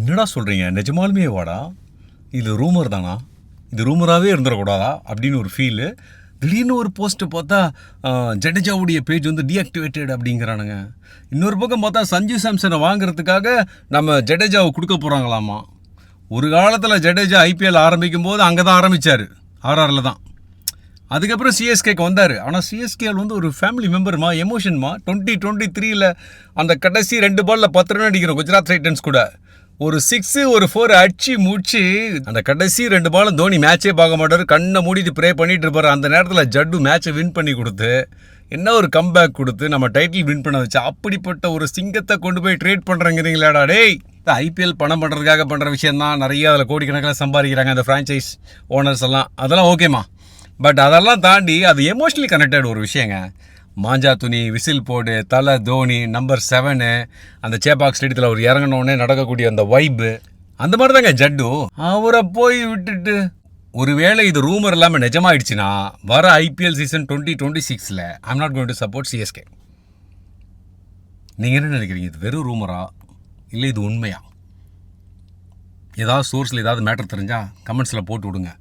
என்னடா சொல்கிறீங்க, நிஜமாலுமே வாடா, இது ரூமர் தானா, இது ரூமராகவே இருந்துடக்கூடாதா அப்படின்னு ஒரு ஃபீலு. திடீர்னு ஒரு போஸ்ட்டு பார்த்தா ஜடேஜாவுடைய பேஜ் வந்து டீஆக்டிவேட்டட் அப்படிங்கிறானுங்க. இன்னொரு பக்கம் பார்த்தா சஞ்சு சாம்சனை வாங்குறதுக்காக நம்ம ஜடேஜாவை கொடுக்க போகிறாங்களாமா. ஒரு காலத்தில் ஜடேஜா ஐபிஎல் ஆரம்பிக்கும் போது அங்கே தான் ஆரம்பித்தார், ஆர்ஆரில் தான். அதுக்கப்புறம் சிஎஸ்கேக்கு வந்தார். ஆனால் சிஎஸ்கேல் வந்து ஒரு ஃபேமிலி மெம்பர்மா, எமோஷன்மா. 2023 அந்த கடைசி 2 பாலில் 10 ரன் அடிக்கிறோம் குஜராத் டைட்டன்ஸ் கூட. ஒரு 6 ஒரு 4 அடிச்சு முடிச்சு அந்த கடைசி 2 பாலும் தோனி மேட்சே பார்க்க மாட்டார், கண்ணை மூடிட்டு ப்ரே பண்ணிட்டு இருப்பார். அந்த நேரத்தில் ஜட்டு மேட்சை வின் பண்ணி கொடுத்து என்ன ஒரு கம்பேக் கொடுத்து நம்ம டைட்டில் வின் பண்ண வச்சு, அப்படிப்பட்ட ஒரு சிங்கத்தை கொண்டு போய் ட்ரேட் பண்ணுறங்கிறீங்களாடா டேய். ஐபிஎல் பணம் பண்ணுறதுக்காக பண்ணுற விஷயம் தான். நிறைய அதில் கோடிக்கணக்கில் சம்பாதிக்கிறாங்க அந்த ஃப்ரான்ச்சைஸ் ஓனர்ஸ் எல்லாம், அதெல்லாம் ஓகேம்மா. பட் அதெல்லாம் தாண்டி அது எமோஷ்னலி கனெக்டட் ஒரு விஷயங்க. மாஞ்சா துணி, விசில் போடு, தலை, தோனி, நம்பர் 7 அந்த சேப்பாக் ஸ்டேடியத்தில் அவர் இறங்கினோடனே நடக்கக்கூடிய அந்த வைப்பு, அந்த மாதிரி தாங்க ஜட்டு. அவரை போய் விட்டுட்டு ஒருவேளை இது ரூமர் இல்லாமல் நிஜமாயிடுச்சுன்னா வர IPL season 2026 I'm not going to support CSK. நீங்கள் என்ன நினைக்கிறீங்க, இது வெறும் ரூமரா இல்லை இது உண்மையா? ஏதாவது சோர்ஸில் ஏதாவது மேட்டர் தெரிஞ்சால் கமெண்ட்ஸில் போட்டு விடுங்க.